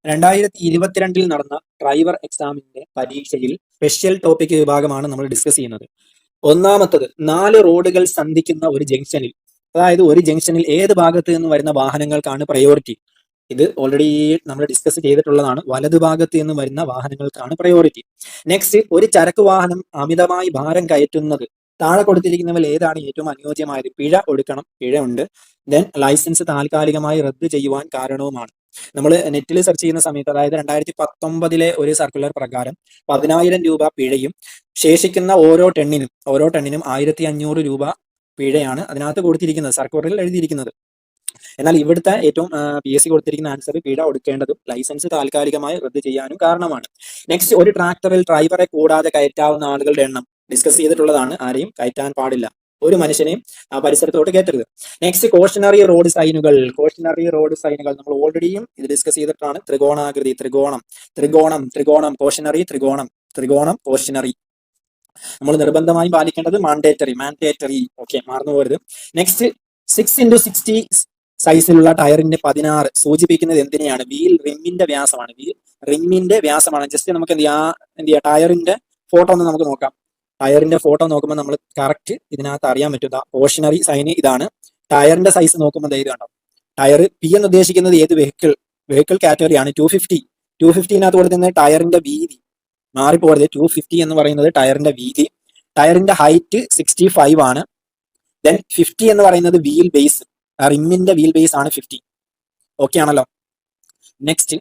2022 നടന്ന ഡ്രൈവർ എക്സാമിന്റെ പരീക്ഷയിൽ സ്പെഷ്യൽ ടോപ്പിക് വിഭാഗമാണ് നമ്മൾ ഡിസ്കസ് ചെയ്യുന്നത്. ഒന്നാമത്തത് 4 റോഡുകൾ സന്ധിക്കുന്ന ഒരു ജംഗ്ഷനിൽ, അതായത് ഒരു ജംഗ്ഷനിൽ ഏത് ഭാഗത്ത് നിന്ന് വരുന്ന വാഹനങ്ങൾക്കാണ് പ്രയോറിറ്റി. ഇത് ഓൾറെഡി നമ്മൾ ഡിസ്കസ് ചെയ്തിട്ടുള്ളതാണ്. വലതു ഭാഗത്ത് നിന്ന് വരുന്ന വാഹനങ്ങൾക്കാണ് പ്രയോറിറ്റി. നെക്സ്റ്റ്, ഒരു ചരക്ക് വാഹനം അമിതമായി ഭാരം കയറ്റുന്നത്. താഴെ കൊടുത്തിരിക്കുന്നവൽ ഏതാണ് ഏറ്റവും അനുയോജ്യമായത്? പിഴ ഒടുക്കണം, പിഴ ഉണ്ട്. ദെൻ ലൈസൻസ് താൽക്കാലികമായി റദ്ദ് ചെയ്യുവാൻ കാരണവുമാണ്. നമ്മൾ നെറ്റിൽ സെർച്ച് ചെയ്യുന്ന സമയത്ത്, അതായത് 2019 ഒരു സർക്കുലർ പ്രകാരം 10,000 രൂപ പിഴയും ശേഷിക്കുന്ന ഓരോ ടണ്ണിനും 1,500 രൂപ പിഴയാണ് അതിനകത്ത് കൊടുത്തിരിക്കുന്നത്, സർക്കുലറിൽ എഴുതിയിരിക്കുന്നത്. എന്നാൽ ഇവിടുത്തെ ഏറ്റവും PSC കൊടുത്തിരിക്കുന്ന ആൻസർ പിഴ ഒടുക്കേണ്ടതും ലൈസൻസ് താൽക്കാലികമായി റദ്ദ് ചെയ്യാനും കാരണമാണ്. നെക്സ്റ്റ്, ഒരു ട്രാക്ടറിൽ ഡ്രൈവറെ കൂടാതെ കയറ്റാവുന്ന ആളുകളുടെ എണ്ണം ഡിസ്കസ് ചെയ്തിട്ടുള്ളതാണ്. ആരെയും കയറ്റാൻ പാടില്ല, ഒരു മനുഷ്യനെയും പരിസരത്തോട്ട് കയറ്റരുത്. നെക്സ്റ്റ്, കോഷണറി റോഡ് സൈനുകൾ. നമ്മൾ ഓൾറെഡിയും ഇത് ഡിസ്കസ് ചെയ്തിട്ടാണ്. ത്രികോണാകൃതി, ത്രികോണം, കോഷണറി നമ്മൾ നിർബന്ധമായും പാലിക്കേണ്ടത് മാൻഡേറ്ററി. ഓക്കെ, മറന്നു പോകരുത്. നെക്സ്റ്റ്, 6x60 സൈസിലുള്ള ടയറിന്റെ 16 സൂചിപ്പിക്കുന്നത് എന്തിനെയാണ്? വീൽ റിമ്മിന്റെ വ്യാസമാണ്. ജസ്റ്റ് നമുക്ക് എന്ത് ചെയ്യാം, ടയറിന്റെ ഫോട്ടോ ഒന്ന് നമുക്ക് നോക്കാം. ടയറിന്റെ ഫോട്ടോ നോക്കുമ്പോൾ നമ്മൾ കറക്റ്റ് ഇതിനകത്ത് അറിയാൻ പറ്റുക കോഷണറി സൈന് ഇതാണ്. ടയറിന്റെ സൈസ് നോക്കുമ്പോൾ ഇത് കണ്ടോ, ടയർ പി എന്ന് ഉദ്ദേശിക്കുന്നത് ഏത് വെഹിക്കിൾ കാറ്റഗറിയാണ്? 250 കൊടുക്കുന്ന ടയറിന്റെ വീതി മാറിപ്പോകരുത്. 250 എന്ന് പറയുന്നത് ടയറിന്റെ വീതി. ടയറിന്റെ ഹൈറ്റ് 65 ആണ്. ദെൻ 50 എന്ന് പറയുന്നത് വീൽ ബേസ്, റിമ്മിന്റെ വീൽ ബേസ് ആണ് 50. ഓക്കെ ആണല്ലോ. Next,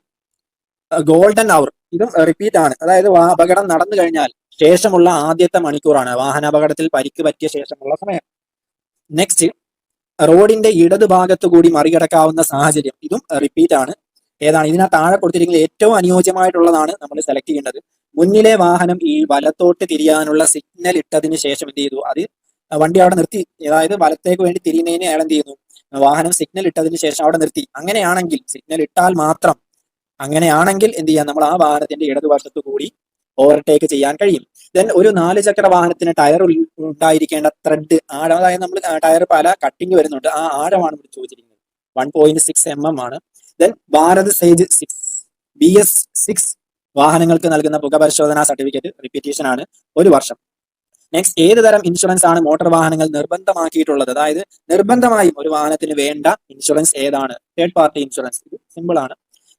golden hour. ഇതും റിപ്പീറ്റ് ആണ്, അതായത് അപകടം നടന്നു കഴിഞ്ഞാൽ ശേഷമുള്ള ആദ്യത്തെ മണിക്കൂറാണ്, വാഹനാപകടത്തിൽ പരിക്ക് പറ്റിയ ശേഷമുള്ള സമയം. നെക്സ്റ്റ്, റോഡിന്റെ ഇടതുഭാഗത്തു കൂടി മറികടക്കാവുന്ന സാഹചര്യം. ഇതും റിപ്പീറ്റ് ആണ്. ഏതാണ്? ഇതിനകത്ത് താഴെ കൊടുത്തിരിക്കുന്നത് ഏറ്റവും അനുയോജ്യമായിട്ടുള്ളതാണ് നമ്മൾ സെലക്ട് ചെയ്യേണ്ടത്. മുന്നിലെ വാഹനം ഈ വലത്തോട്ട് തിരിയാനുള്ള സിഗ്നൽ ഇട്ടതിന് ശേഷം എന്ത് ചെയ്തു? അത് വണ്ടി അവിടെ നിർത്തി. അതായത് വലത്തേക്ക് വേണ്ടി തിരിയുന്നതിന് അയാൾ എന്ത് ചെയ്യുന്നു? വാഹനം സിഗ്നൽ ഇട്ടതിന് ശേഷം അവിടെ നിർത്തി. അങ്ങനെയാണെങ്കിൽ, സിഗ്നൽ ഇട്ടാൽ മാത്രം അങ്ങനെയാണെങ്കിൽ എന്ത് ചെയ്യാം? നമ്മൾ ആ വാഹനത്തിന്റെ ഇടതുവശത്തു കൂടി ഓവർടേക്ക് ചെയ്യാൻ കഴിയും. ദെൻ, ഒരു 4 ചക്ര വാഹനത്തിന് ടയർ ഉണ്ടായിരിക്കേണ്ട ത്രെഡ് ആഴം, അതായത് നമ്മൾ ടയർ പല കട്ടിങ് വരുന്നുണ്ട്, ആ ആഴമാണ് ഇവിടെ ചോദിച്ചിരിക്കുന്നത്. 1.6 mm ആണ്. ദെൻ, ഭാരത് സ്റ്റേജ് 6 BS6 വാഹനങ്ങൾക്ക് നൽകുന്ന പുകപരിശോധനാ സർട്ടിഫിക്കറ്റ് റിപ്പീറ്റേഷൻ ആണ്, 1 വർഷം. നെക്സ്റ്റ്, ഏത് തരം ഇൻഷുറൻസ് ആണ് മോട്ടോർ വാഹനങ്ങൾ നിർബന്ധമാക്കിയിട്ടുള്ളത്? അതായത് നിർബന്ധമായും ഒരു വാഹനത്തിന് വേണ്ട ഇൻഷുറൻസ് ഏതാണ്? Third party insurance. ഇത് സിമ്പിൾ ആണ്.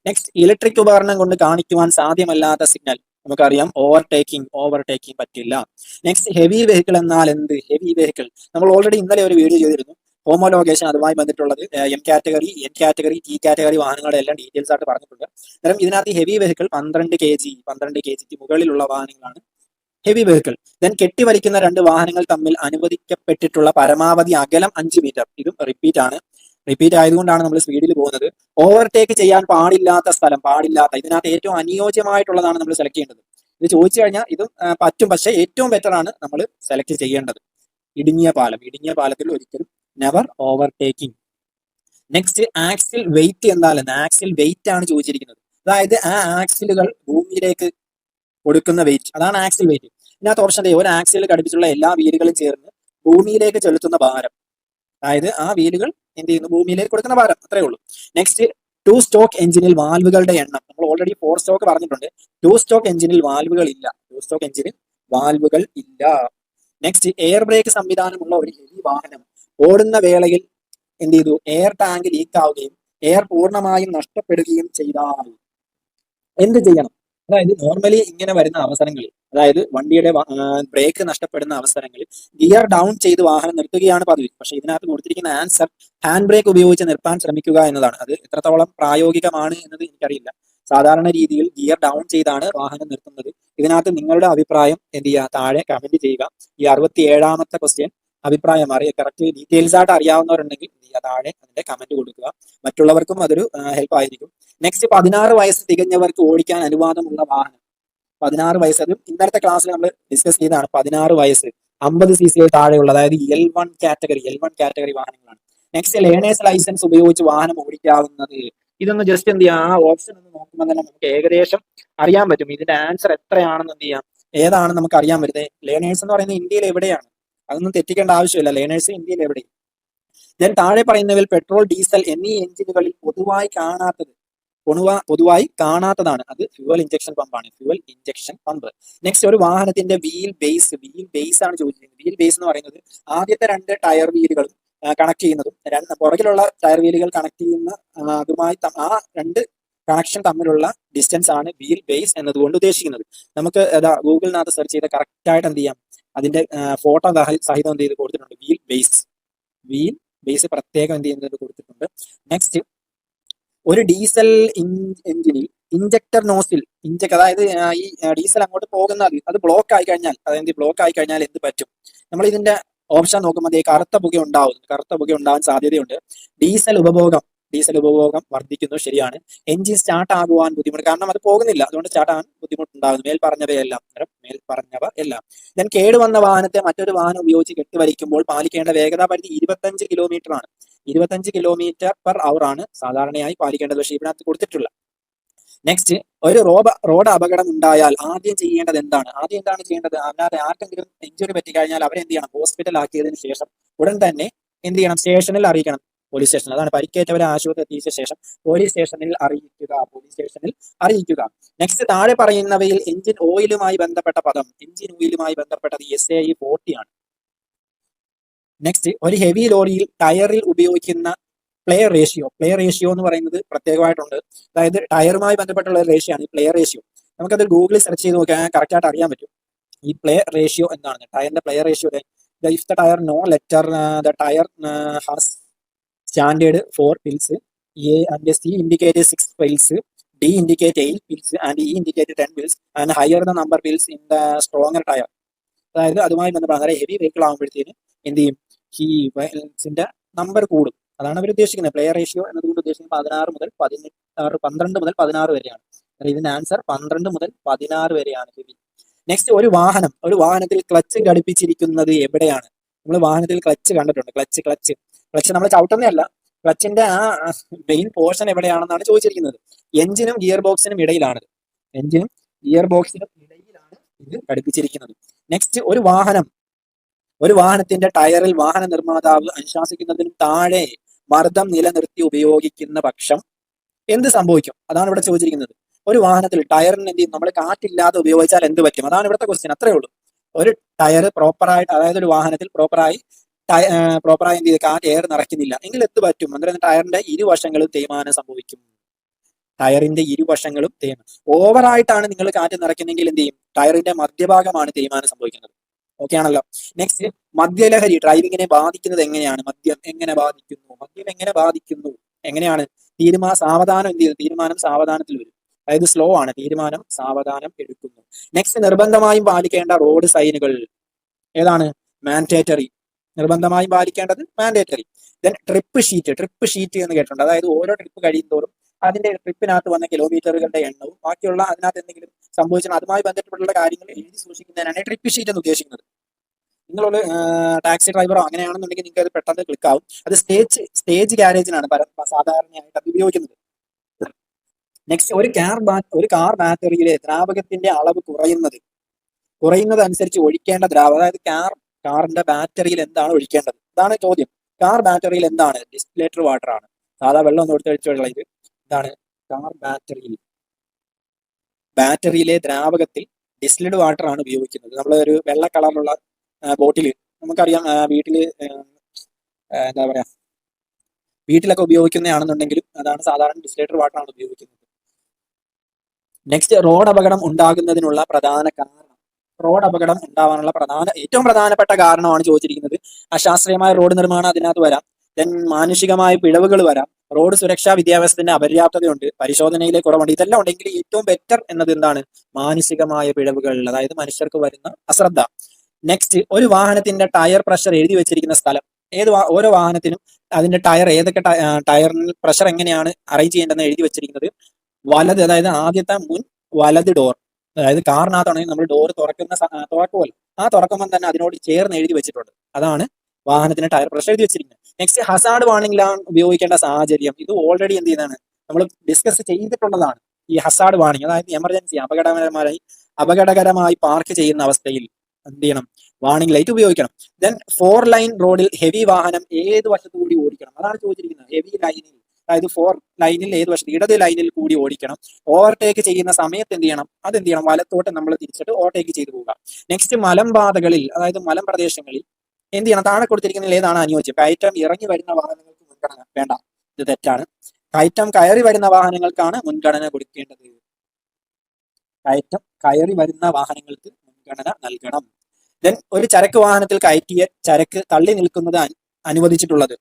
നെക്സ്റ്റ്, ഇലക്ട്രിക് ഉപകരണം കൊണ്ട് കാണിക്കുവാൻ സാധ്യമല്ലാത്ത സിഗ്നൽ. നമുക്കറിയാം, ഓവർടേക്കിംഗ് പറ്റില്ല. നെക്സ്റ്റ്, ഹെവി വെഹിക്കിൾ എന്നാൽ എന്ത്? ഹെവി വെഹിക്കിൾ നമ്മൾ ഓൾറെഡി ഇന്നലെ ഒരു വീഡിയോ ചെയ്തിരുന്നു. ഹോമോലോഗേഷൻ അതുമായി ബന്ധപ്പെട്ടുള്ളത് M category, N category, T category വാഹനങ്ങളുടെ എല്ലാം ഡീറ്റെയിൽസ് ആയിട്ട് പറഞ്ഞിട്ടുണ്ട്. അന്നേരം ഇതിനകത്ത് ഹെവി വെഹിക്കിൾ 12 kg മുകളിലുള്ള വാഹനങ്ങളാണ് ഹെവി വെഹിക്കിൾ. ദെൻ, കെട്ടിവലിക്കുന്ന 2 വാഹനങ്ങൾ തമ്മിൽ അനുവദിക്കപ്പെട്ടിട്ടുള്ള പരമാവധി അകലം 5 മീറ്റർ. ഇതും റിപ്പീറ്റ് ആണ്. റിപ്പീറ്റ് ആയതുകൊണ്ടാണ് നമ്മൾ സ്പീഡിൽ പോകുന്നത്. ഓവർടേക്ക് ചെയ്യാൻ പാടില്ലാത്ത സ്ഥലം, ഇതിനകത്ത് ഏറ്റവും അനുയോജ്യമായിട്ടുള്ളതാണ് നമ്മൾ സെലക്ട് ചെയ്യേണ്ടത്. ഇത് ചോദിച്ചു കഴിഞ്ഞാൽ ഇതും പറ്റും, പക്ഷെ ഏറ്റവും ബെറ്റർ ആണ് നമ്മൾ സെലക്ട് ചെയ്യേണ്ടത് ഇടുങ്ങിയ പാലത്തിൽ ഒരിക്കലും never overtaking. Next, axle weight എന്താണെന്ന്. ആക്സിൽ വെയിറ്റ് ആണ് ചോദിച്ചിരിക്കുന്നത്. അതായത് ആ ആക്സിലുകൾ ഭൂമിയിലേക്ക് കൊടുക്കുന്ന വെയിറ്റ്, അതാണ് ആക്സിൽ വെയിറ്റ്. ഇതിനകത്ത് ഓപ്ഷൻ ഒരു ആക്സിൽ ഘടിപ്പിച്ചുള്ള എല്ലാ വീലുകളും ചേർന്ന് ഭൂമിയിലേക്ക് ചെലുത്തുന്ന ഭാരം, അതായത് ആ വീലുകൾ എന്ത് ചെയ്യുന്നു? ഭൂമിയിലേക്ക് കൊടുക്കുന്ന ഭാരം, അത്രേ ഉള്ളൂ. നെക്സ്റ്റ്, 2 സ്റ്റോക്ക് എഞ്ചിനിൽ വാൽവുകളുടെ എണ്ണം. നമ്മൾ ഓൾറെഡി 4 സ്റ്റോക്ക് പറഞ്ഞിട്ടുണ്ട്. 2 സ്റ്റോക്ക് എഞ്ചിനിൽ വാൽവുകൾ ഇല്ല. നെക്സ്റ്റ്, എയർ ബ്രേക്ക് സംവിധാനമുള്ള ഒരു ഹെവി വാഹനം ഓടുന്ന വേളയിൽ എന്ത് ചെയ്തു? എയർ ടാങ്ക് ലീക്ക് ആവുകയും എയർ പൂർണ്ണമായും നഷ്ടപ്പെടുകയും ചെയ്താൽ എന്ത് ചെയ്യണം? അതായത് നോർമലി ഇങ്ങനെ വരുന്ന അവസരങ്ങളിൽ, അതായത് വണ്ടിയുടെ ബ്രേക്ക് നഷ്ടപ്പെടുന്ന അവസരങ്ങളിൽ ഗിയർ ഡൗൺ ചെയ്ത് വാഹനം നിർത്തുകയാണ് പതിവ്. പക്ഷെ ഇതിനകത്ത് കൊടുത്തിരിക്കുന്ന ആൻസർ ഹാൻഡ് ബ്രേക്ക് ഉപയോഗിച്ച് നിർത്താൻ ശ്രമിക്കുക എന്നതാണ്. അത് എത്രത്തോളം പ്രായോഗികമാണ് എന്നത് എനിക്കറിയില്ല. സാധാരണ രീതിയിൽ ഗിയർ ഡൗൺ ചെയ്താണ് വാഹനം നിർത്തുന്നത്. ഇതിനകത്ത് നിങ്ങളുടെ അഭിപ്രായം എന്ത് ചെയ്യുക? താഴെ കമന്റ് ചെയ്യുക. ഈ 67ാമത്തെ ക്വസ്റ്റ്യൻ അഭിപ്രായം കറക്റ്റ് ഡീറ്റെയിൽസ് ആയിട്ട് അറിയാവുന്നവരുണ്ടെങ്കിൽ താഴെ അതിന്റെ കമന്റ് കൊടുക്കുക. മറ്റുള്ളവർക്കും അതൊരു ഹെൽപ്പ് ആയിരിക്കും. നെക്സ്റ്റ്, 16 വയസ്സ് തികഞ്ഞവർക്ക് ഓടിക്കാൻ അനുവാദമുള്ള വാഹനം. 16 വയസ്സ്, അതും ഇന്നലത്തെ ക്ലാസ്സിൽ നമ്മൾ ഡിസ്കസ് ചെയ്തതാണ്. 16 വയസ്സ് 50 cc താഴെയുള്ള, അതായത് L1 കാറ്റഗറി വാഹനങ്ങളാണ്. നെക്സ്റ്റ്, ലേണേഴ്സ് ലൈസൻസ് ഉപയോഗിച്ച് വാഹനം ഓടിക്കാവുന്നത്. ഇതൊന്ന് ജസ്റ്റ് എന്ത് ചെയ്യാം, ആ ഓപ്ഷൻ ഒന്ന് നോക്കുമ്പോൾ തന്നെ നമുക്ക് ഏകദേശം അറിയാൻ പറ്റും ഇതിന്റെ ആൻസർ എത്രയാണെന്ന്. എന്ത് ചെയ്യാം, ഏതാണെന്ന് നമുക്ക് അറിയാൻ പറ്റുന്നത്. ലേണേഴ്സ് എന്ന് പറയുന്നത് ഇന്ത്യയിൽ എവിടെയാണ്? അതൊന്നും തെറ്റിക്കേണ്ട ആവശ്യമില്ല. ലേണേഴ്സ് ഇന്ത്യയിൽ എവിടെ? ദെൻ, താഴെ പറയുന്നവയിൽ പെട്രോൾ, ഡീസൽ എന്നീ എഞ്ചിനുകളിൽ പൊതുവായി കാണാത്തത്. പൊതുവായി കാണാത്തതാണ്. അത് ഫ്യൂവൽ ഇഞ്ചക്ഷൻ പമ്പാണ്, ഫ്യൂവൽ ഇഞ്ചക്ഷൻ പമ്പ്. നെക്സ്റ്റ് ഒരു വാഹനത്തിന്റെ വീൽ ബേസ് ആണ് ചോദിച്ചിരിക്കുന്നത്. വീൽ ബേസ് എന്ന് പറയുന്നത് ആദ്യത്തെ രണ്ട് ടയർ വീലുകൾ കണക്ട് ചെയ്യുന്നതും പുറകിലുള്ള ടയർ വീലുകൾ കണക്ട് ചെയ്യുന്ന അതുമായി ആ രണ്ട് കണക്ഷൻ തമ്മിലുള്ള ഡിസ്റ്റൻസ് ആണ് വീൽ ബേസ് എന്നതുകൊണ്ട് ഉദ്ദേശിക്കുന്നത്. നമുക്ക് ഗൂഗിളിനകത്ത് സെർച്ച് ചെയ്ത് കറക്റ്റ് ആയിട്ട് എന്ത് ചെയ്യാം, അതിന്റെ ഫോട്ടോ സഹിതം എന്ത് ചെയ്ത് കൊടുത്തിട്ടുണ്ട്. വീൽ ബേസ് പ്രത്യേകം എന്ത് ചെയ്യുന്നത് കൊടുത്തിട്ടുണ്ട്. നെക്സ്റ്റ് ഒരു ഡീസൽ എഞ്ചിനിൽ ഇഞ്ചക്ടർ നോസിൽ അതായത് ഈ ഡീസൽ അങ്ങോട്ട് പോകുന്നത് അത് ബ്ലോക്ക് ആയി കഴിഞ്ഞാൽ എന്ത് പറ്റും? നമ്മൾ ഇതിന്റെ ഓപ്ഷൻ നോക്കുമ്പോൾ കറുത്ത പുക ഉണ്ടാവാൻ സാധ്യതയുണ്ട്. ഡീസൽ ഉപഭോഗം വർദ്ധിക്കുന്നു, ശരിയാണ്. എഞ്ചിൻ സ്റ്റാർട്ട് ആകുവാൻ ബുദ്ധിമുട്ട്, കാരണം അത് പോകുന്നില്ല, അതുകൊണ്ട് സ്റ്റാർട്ട് ആകാൻ ബുദ്ധിമുട്ടുണ്ടാകുന്നു. മേൽപ്പറഞ്ഞവ എല്ലാം. ഞാൻ കേടുവന്ന വാഹനത്തെ മറ്റൊരു വാഹനം ഉപയോഗിച്ച് കെട്ടിവലിക്കുമ്പോൾ പാലിക്കേണ്ട വേഗതാ പരിധി 25 കിലോമീറ്റർ ആണ്. 25 km/h ആണ് സാധാരണയായി പാലിക്കേണ്ടത്. പക്ഷേ ഇതിനകത്ത് കൊടുത്തിട്ടുള്ള. നെക്സ്റ്റ് ഒരു റോഡ് അപകടം ഉണ്ടായാൽ ആദ്യം ചെയ്യേണ്ടത് എന്താണ്? അതിനകത്ത് ആർക്കെങ്കിലും ഇഞ്ചുറി പറ്റിക്കഴിഞ്ഞാൽ അവരെ എന്ത് ചെയ്യണം? ഹോസ്പിറ്റൽ ആക്കിയതിനു ശേഷം ഉടൻ തന്നെ എന്ത് ചെയ്യണം? സ്റ്റേഷനിൽ അറിയിക്കണം. പോലീസ് സ്റ്റേഷൻ, അതാണ് പരിക്കേറ്റവരെ ആശുപത്രി എത്തിച്ച ശേഷം പോലീസ് സ്റ്റേഷനിൽ അറിയിക്കുക. നെക്സ്റ്റ് താഴെ പറയുന്നവയിൽ എഞ്ചിൻ ഓയിലുമായി ബന്ധപ്പെട്ട പദം, ബന്ധപ്പെട്ടത് SAE 40 ആണ്. നെക്സ്റ്റ് ഒരു ഹെവി ലോറിയിൽ ടയറിൽ ഉപയോഗിക്കുന്ന പ്ലേ റേഷ്യോ എന്ന് പറയുന്നത് പ്രത്യേകമായിട്ടുണ്ട്. അതായത് ടയറുമായി ബന്ധപ്പെട്ടുള്ള ഒരു റേഷ്യോ ആണ് ഈ പ്ലേ റേഷ്യോ. നമുക്കത് ഗൂഗിളിൽ സെർച്ച് ചെയ്ത് നോക്കിയാൽ കറക്റ്റ് ആയിട്ട് അറിയാൻ പറ്റും ഈ പ്ലേ റേഷ്യോ എന്താണ്. ടയറിന്റെ ply ratio, if the tyre no letter the tyre has standard 4 pills, A and C indicate 6 pills, D indicate 8 pills and E indicate 10 pills and higher the number pills in the stronger tire. അതായത് അതുമായി ബന്ധപ്പെട്ട heavy vehicle ആകുമ്പോഴത്തേന് എന്ത് ചെയ്യും? ഈ പിൽസിന്റെ number കൂടും. അതാണ് അവർ ഉദ്ദേശിക്കുന്നത്. Play ratio എന്നതുകൊണ്ട് ഉദ്ദേശിക്കുന്നത് 12 മുതൽ 16 വരെയാണ്. ഇതിന്റെ ആൻസർ 12 മുതൽ 16 വരെയാണ് ഹെവി. നെക്സ്റ്റ് ഒരു വാഹനത്തിൽ ക്ലച്ച് ഘടിപ്പിച്ചിരിക്കുന്നത് എവിടെയാണ്? നമ്മൾ വാഹനത്തിൽ ക്ലച്ച് കണ്ടിട്ടുണ്ട്. ക്ലച്ച് നമ്മൾ ചവിട്ടുന്നതല്ല, ക്ലച്ചിന്റെ ആ മെയിൻ പോർഷൻ എവിടെയാണെന്നാണ് ചോദിച്ചിരിക്കുന്നത്. എഞ്ചിനും ഗിയർ ബോക്സിനും ഇടയിലാണ് ഇത് ഘടിപ്പിച്ചിരിക്കുന്നത്. നെക്സ്റ്റ് ഒരു വാഹനത്തിന്റെ ടയറിൽ വാഹന നിർമ്മാതാവ് അനുശാസിക്കുന്നതിനും താഴെ മർദ്ദം നിലനിർത്തി ഉപയോഗിക്കുന്ന പക്ഷം എന്ത് സംഭവിക്കും? അതാണ് ഇവിടെ ചോദിച്ചിരിക്കുന്നത്. ഒരു വാഹനത്തിൽ ടയറിന് എന്ത് ചെയ്യും? നമ്മൾ കാറ്റില്ലാതെ ഉപയോഗിച്ചാൽ എന്ത് പറ്റും? അതാണ് ഇവിടുത്തെ ക്വസ്റ്റ്യൻ. അത്രേ ഉള്ളൂ. ഒരു ടയർ പ്രോപ്പറായിട്ട്, അതായത് ഒരു വാഹനത്തിൽ പ്രോപ്പറായി എന്ത് ചെയ്ത് എയർ നിറയ്ക്കുന്നില്ല എങ്കിൽ എന്ത് പറ്റും? അന്നേരം ടയറിന്റെ ഇരുവശങ്ങളും തേയ്മാനം സംഭവിക്കും. ഓവറായിട്ടാണ് നിങ്ങൾ കാറ്റ് നിറയ്ക്കുന്നെങ്കിൽ എന്ത് ചെയ്യും? ടയറിന്റെ മധ്യഭാഗമാണ് തേയ്മാനം സംഭവിക്കുന്നത്. ഓക്കെ ആണല്ലോ. നെക്സ്റ്റ് മദ്യലഹരി ഡ്രൈവിങ്ങിനെ ബാധിക്കുന്നത് എങ്ങനെയാണ്? മദ്യം എങ്ങനെ ബാധിക്കുന്നു? എങ്ങനെയാണ്? തീരുമാനം സാവധാനത്തിൽ വരും. അതായത് സ്ലോ ആണ്. തീരുമാനം സാവധാനം എടുക്കുന്നു. നെക്സ്റ്റ് നിർബന്ധമായും പാലിക്കേണ്ട റോഡ് സൈനുകൾ ഏതാണ്? മാൻഡേറ്ററി. നിർബന്ധമായും പാലിക്കേണ്ടത് മാൻഡേറ്ററി. ദെൻ ട്രിപ്പ് ഷീറ്റ് എന്ന് കേട്ടിട്ടുണ്ട്. അതായത് ഓരോ ട്രിപ്പ് കഴിയുന്തോറും അതിന്റെ ട്രിപ്പിനകത്ത് വന്ന കിലോമീറ്ററുകളുടെ എണ്ണവും ബാക്കിയുള്ള അതിനകത്ത് എന്തെങ്കിലും സംഭവിച്ചാൽ അതുമായി ബന്ധപ്പെട്ടുള്ള കാര്യങ്ങൾ എഴുതി സൂക്ഷിക്കുന്നതിനാണ് ട്രിപ്പ് ഷീറ്റ് എന്ന് ഉദ്ദേശിക്കുന്നത്. നിങ്ങളൊരു ടാക്സി ഡ്രൈവറോ അങ്ങനെയാണെന്നുണ്ടെങ്കിൽ നിങ്ങൾക്ക് അത് പെട്ടെന്ന് ക്ലിക്ക് ആവും. അത് സ്റ്റേജ് ഗാരേജിനാണ് സാധാരണയായിട്ട് അത് ഉപയോഗിക്കുന്നത്. നെക്സ്റ്റ് ഒരു കാർ ബാറ്ററിയിലെ ദ്രാവകത്തിന്റെ അളവ് കുറയുന്നത് അനുസരിച്ച് ഒഴിക്കേണ്ട ദ്രാവകം, അതായത് കാറിന്റെ ബാറ്ററിയിൽ എന്താണ് ഒഴിക്കേണ്ടത്? അതാണ് ചോദ്യം. കാർ ബാറ്ററിയിൽ എന്താണ്? ഡിസ്റ്റിലേറ്റഡ് വാട്ടർ ആണ്. സാധാ വെള്ളം ഒന്ന് ഒഴിച്ചുള്ള ഇത് ഇതാണ് കാർ ബാറ്ററിയിലെ ദ്രാവകത്തിൽ ഡിസ്റ്റിലേറ്റഡ് വാട്ടർ ആണ് ഉപയോഗിക്കുന്നത്. നമ്മൾ ഒരു വെള്ള കളറിലുള്ള ബോട്ടിൽ നമുക്കറിയാം, വീട്ടിലൊക്കെ ഉപയോഗിക്കുന്നതാണെന്നുണ്ടെങ്കിലും അതാണ് സാധാരണ ഡിസ്റ്റിലേറ്റഡ് വാട്ടർ ആണ് ഉപയോഗിക്കുന്നത്. നെക്സ്റ്റ് റോഡ് അപകടം ഉണ്ടാകുന്നതിനുള്ള പ്രധാന കാരണം. ഏറ്റവും പ്രധാനപ്പെട്ട കാരണമാണ് ചോദിച്ചിരിക്കുന്നത്. അശാസ്ത്രീയമായ റോഡ് നിർമ്മാണം അതിനകത്ത് വരാം. ദെൻ മാനുഷികമായ പിഴവുകൾ വരാം. റോഡ് സുരക്ഷാ വിദ്യാഭ്യാസത്തിന്റെ അപര്യാപ്തതയുണ്ട്. പരിശോധനയിലെ കുറവുണ്ട്. ഇതെല്ലാം ഉണ്ടെങ്കിൽ ഏറ്റവും ബെറ്റർ എന്നത് എന്താണ്? മാനുഷികമായ പിഴവുകൾ, അതായത് മനുഷ്യർക്ക് വരുന്ന അശ്രദ്ധ. നെക്സ്റ്റ് ഒരു വാഹനത്തിന്റെ ടയർ പ്രഷർ എഴുതി വെച്ചിരിക്കുന്ന സ്ഥലം. ഓരോ വാഹനത്തിനും അതിന്റെ ഏതൊക്കെ ടയറിന് പ്രഷർ എങ്ങനെയാണ് അറേഞ്ച് ചെയ്യേണ്ടതെന്ന് എഴുതി വെച്ചിരിക്കുന്നത്. വലത്, അതായത് ആദ്യത്തെ മുൻ വലത് ഡോർ, അതായത് കാറിനകത്താണെങ്കിൽ നമ്മൾ ഡോർ തുറക്കുമല്ലോ, ആ തുറക്കുമ്പോൾ തന്നെ അതിനോട് ചേർന്ന് എഴുതി വെച്ചിട്ടുണ്ട്. അതാണ് വാഹനത്തിന് ടയർ പ്രഷർ എഴുതി വെച്ചിരിക്കുന്നത്. നെക്സ്റ്റ് ഹസാർഡ് വാർണിംഗ് ലാമ്പ് ഉപയോഗിക്കേണ്ട സാഹചര്യം. ഇത് ഓൾറെഡി എന്ത് ചെയ്യുന്നതാണ്? നമ്മൾ ഡിസ്കസ് ചെയ്തിട്ടുള്ളതാണ്. ഈ ഹസാർഡ് വാർണിംഗ്, അതായത് എമർജൻസി അപകടകരമായി പാർക്ക് ചെയ്യുന്ന അവസ്ഥയിൽ എന്ത് ചെയ്യണം? വാർണിംഗ് ലൈറ്റ് ഉപയോഗിക്കണം. ദെൻ 4 ലൈൻ റോഡിൽ ഹെവി വാഹനം ഏത് വശത്തുകൂടി ഓടിക്കണം? അതാണ് ചോദിച്ചിരിക്കുന്നത്. ഹെവി ലൈനിൽ അതായത് 4 ലൈനിൽ ഏത് വശത്ത് ഇടത് ലൈനിൽ കൂടി ഓടിക്കണം. ഓവർടേക്ക് ചെയ്യുന്ന സമയത്ത് എന്ത് ചെയ്യണം, അതെന്ത് ചെയ്യണം, വലത്തോട്ട് നമ്മൾ തിരിച്ചിട്ട് ഓവർടേക്ക് ചെയ്തു പോവുക. നെക്സ്റ്റ് മലമ്പാതകളിൽ, അതായത് മലമ്പ്രദേശങ്ങളിൽ എന്ത് ചെയ്യണം, താഴെ കൊടുത്തിരിക്കുന്നതിൽ ഏതാണ് അനുയോജ്യം? കയറ്റം ഇറങ്ങി വരുന്ന വാഹനങ്ങൾക്ക് മുൻഗണന വേണ്ട, ഇത് തെറ്റാണ്. കയറ്റം കയറി വരുന്ന വാഹനങ്ങൾക്കാണ് മുൻഗണന കൊടുക്കേണ്ടത്. കയറ്റം കയറി വരുന്ന വാഹനങ്ങൾക്ക് മുൻഗണന നൽകണം. ദെൻ ഒരു ചരക്ക് വാഹനത്തിൽ കയറ്റിയ ചരക്ക് തള്ളി നിൽക്കുന്നത് അനുവദിച്ചിട്ടുള്ളത്.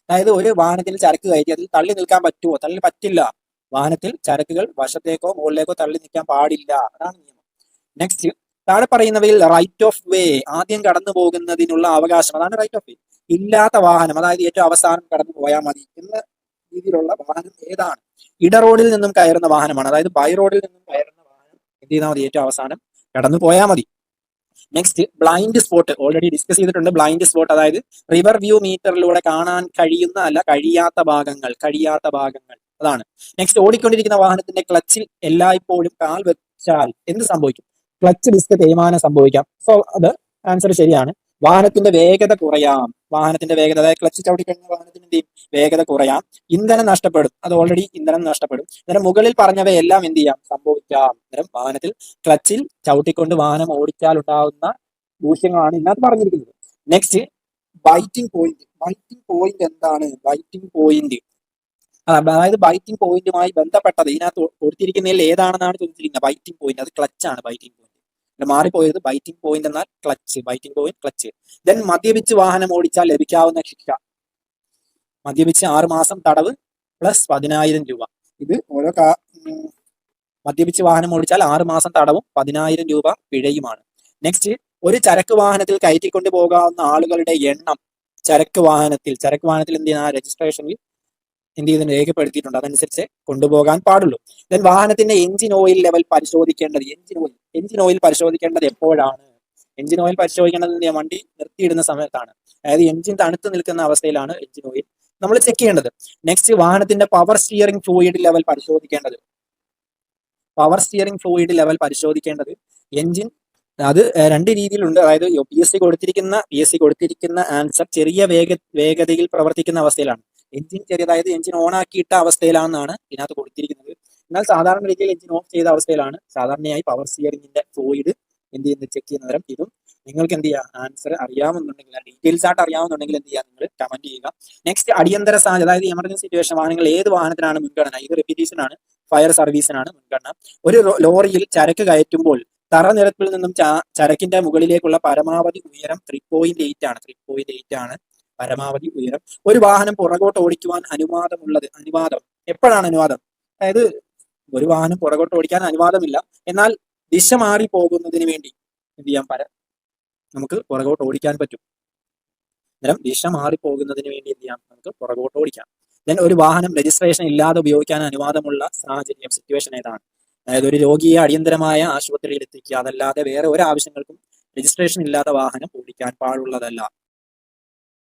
അതായത് ഒരു വാഹനത്തിൽ ചരക്ക് കയറ്റി അതിൽ തള്ളി നിൽക്കാൻ പറ്റുമോ? തള്ളി പറ്റില്ല. വാഹനത്തിൽ ചരക്കുകൾ വശത്തേക്കോ മുകളിലേക്കോ തള്ളി നിൽക്കാൻ പാടില്ല, അതാണ് നിയമം. നെക്സ്റ്റ്, താഴെ പറയുന്നവയിൽ റൈറ്റ് ഓഫ് വേ, ആദ്യം കടന്നു പോകുന്നതിനുള്ള അവകാശം, അതാണ് റൈറ്റ് ഓഫ് വേ, ഇല്ലാത്ത വാഹനം, അതായത് ഏറ്റവും അവസാനം കടന്നു പോയാൽ മതി എന്ന രീതിയിലുള്ള വാഹനം ഏതാണ്? ഇട റോഡിൽ നിന്നും കയറുന്ന വാഹനമാണ്. അതായത് ബൈ റോഡിൽ നിന്നും കയറുന്ന വാഹനം എന്ത് ചെയ്താൽ മതി? ഏറ്റവും അവസാനം കടന്നു പോയാൽ മതി. Next, blind spot, already discuss ചെയ്തിട്ടുണ്ട്. ബ്ലൈൻഡ് സ്പോട്ട് അതായത് റിവർ വ്യൂ മീറ്ററിലൂടെ കാണാൻ കഴിയാത്ത ഭാഗങ്ങൾ, അതാണ്. നെക്സ്റ്റ്, ഓടിക്കൊണ്ടിരിക്കുന്ന വാഹനത്തിന്റെ ക്ലച്ചിൽ എല്ലായ്പ്പോഴും കാൽ വെച്ചാൽ എന്ത് സംഭവിക്കും? ക്ലച്ച് ഡിസ്ക് തേയ്മാനം സംഭവിക്കാം. സോ അത് ആൻസർ ശരിയാണ്. വാഹനത്തിന്റെ വേഗത കുറയാം. അതായത് ക്ലച്ച് ചവിട്ടിക്കഴിഞ്ഞ വാഹനത്തിന്റെ എന്ത് ചെയ്യും? വേഗത കുറയാം. ഇന്ധനം നഷ്ടപ്പെടും, അത് ഓൾറെഡി ഇന്ധനം നഷ്ടപ്പെടും. അന്നേരം മുകളിൽ പറഞ്ഞവയെല്ലാം എന്ത് ചെയ്യാം? സംഭവിക്കാം. അന്നേരം വാഹനത്തിൽ ക്ലച്ചിൽ ചവിട്ടിക്കൊണ്ട് വാഹനം ഓടിച്ചാൽ ഉണ്ടാകുന്ന ദൂഷ്യങ്ങളാണ് ഇതിനകത്ത് പറഞ്ഞിരിക്കുന്നത്. നെക്സ്റ്റ്, ബൈറ്റിംഗ് പോയിന്റ് എന്താണ്? അതായത് ബൈറ്റിംഗ് പോയിന്റുമായി ബന്ധപ്പെട്ടത് ഇതിനകത്ത് കൊടുത്തിരിക്കുന്നതിൽ ഏതാണെന്നാണ് ചോദിച്ചിരിക്കുന്നത്. ബൈറ്റിംഗ് പോയിന്റ്, അത് ക്ലച്ചാണ്. ബൈറ്റിംഗ് പോയിന്റ് മാറിപ്പോയത്. ബൈറ്റിംഗ് പോയിന്റ് എന്നാൽ clutch, biting point clutch. Then മദ്യപിച്ച് വാഹനം ഓടിച്ചാൽ ലഭിക്കാവുന്ന ശിക്ഷ, മദ്യപിച്ച് 6 മാസം തടവ് പ്ലസ് 10,000 രൂപ. ഇത് ഓരോ മദ്യപിച്ച് വാഹനം ഓടിച്ചാൽ 6 മാസം തടവും 10,000 രൂപ പിഴയുമാണ്. നെക്സ്റ്റ്, ഒരു ചരക്ക് വാഹനത്തിൽ കയറ്റിക്കൊണ്ടു പോകാവുന്ന ആളുകളുടെ എണ്ണം ചരക്ക് വാഹനത്തിൽ എന്ത് ചെയ്യുന്ന രജിസ്ട്രേഷനിൽ എന്ത് ചെയ്ത് രേഖപ്പെടുത്തിയിട്ടുണ്ട്, അതനുസരിച്ച് കൊണ്ടുപോകാൻ പാടുള്ളൂ. ദെൻ വാഹനത്തിന്റെ എഞ്ചിൻ ഓയിൽ ലെവൽ പരിശോധിക്കേണ്ടത്, എഞ്ചിൻ ഓയിൽ പരിശോധിക്കേണ്ടത് എപ്പോഴാണ്? എഞ്ചിൻ ഓയിൽ പരിശോധിക്കേണ്ടത് വണ്ടി നിർത്തിയിടുന്ന സമയത്താണ്. അതായത് എഞ്ചിൻ തണുത്ത് നിൽക്കുന്ന അവസ്ഥയിലാണ് എഞ്ചിൻ ഓയിൽ നമ്മൾ ചെക്ക് ചെയ്യേണ്ടത്. നെക്സ്റ്റ്, വാഹനത്തിന്റെ പവർ സ്റ്റിയറിംഗ് ഫ്ലൂയിഡ് ലെവൽ പരിശോധിക്കേണ്ടത് എഞ്ചിൻ, അത് 2 രീതിയിലുണ്ട്. അതായത് പി എസ് സി കൊടുത്തിരിക്കുന്ന ആൻസർ ചെറിയ വേഗതയിൽ പ്രവർത്തിക്കുന്ന അവസ്ഥയിലാണ്. അതായത് എഞ്ചിൻ ഓൺ ആക്കിയിട്ട അവസ്ഥയിലാണെന്നാണ് ഇതിനകത്ത് കൊടുത്തിരിക്കുന്നത്. എന്നാൽ സാധാരണ രീതിയിൽ എഞ്ചിൻ ഓഫ് ചെയ്ത അവസ്ഥയിലാണ് സാധാരണയായി പവർ സ്റ്റിയറിംഗിന്റെ ഫ്ലൂയിഡ് എന്ത് ചെയ്യുന്നത്, ചെക്ക് ചെയ്യുന്നവരും. ഇതും നിങ്ങൾക്ക് എന്ത് ചെയ്യുക, ആൻസർ അറിയാവുന്നുണ്ടെങ്കിൽ, ഡീറ്റെയിൽസ് ആയിട്ട് അറിയാവുന്നുണ്ടെങ്കിൽ എന്ത് ചെയ്യുക, നിങ്ങൾ കമന്റ് ചെയ്യുക. നെക്സ്റ്റ്, അടിയന്തര സാഹചര്യം, അതായത് എമർജൻസി സിറ്റുവേഷൻ വാഹനങ്ങൾ ഏത് വാഹനത്തിനാണ് മുൻഗണന? ഇത് റിപ്പീറ്റേഷൻ ആണ്. ഫയർ സർവീസിനാണ് മുൻഗണന. ഒരു ലോറിയിൽ ചരക്ക് കയറ്റുമ്പോൾ തറനിരപ്പിൽ നിന്നും ചരക്കിന്റെ മുകളിലേക്കുള്ള പരമാവധി ഉയരം 3.8 ആണ്. പരമാവധി ഉയരം. ഒരു വാഹനം പുറകോട്ട് ഓടിക്കുവാൻ അനുവാദം എപ്പോഴാണ് അനുവാദം? അതായത് ഒരു വാഹനം പുറകോട്ട് ഓടിക്കാൻ അനുവാദമില്ല, എന്നാൽ ദിശ മാറി പോകുന്നതിന് വേണ്ടി എന്ത് ചെയ്യാം, നമുക്ക് പുറകോട്ട് ഓടിക്കാൻ പറ്റും. അന്നേരം ദിശ മാറി പോകുന്നതിന് വേണ്ടി എന്ത് ചെയ്യാം, നമുക്ക് പുറകോട്ട് ഓടിക്കാം. ദെൻ ഒരു വാഹനം രജിസ്ട്രേഷൻ ഇല്ലാതെ ഉപയോഗിക്കാൻ അനുവാദമുള്ള സാഹചര്യം, സിറ്റുവേഷൻ ഏതാണ്? അതായത് ഒരു രോഗിയെ അടിയന്തരമായ ആശുപത്രിയിൽ എത്തിക്കുക, അതല്ലാതെ വേറെ ഒരു ആവശ്യങ്ങൾക്കും രജിസ്ട്രേഷൻ ഇല്ലാത്ത വാഹനം ഓടിക്കാൻ പാടുള്ളതല്ല.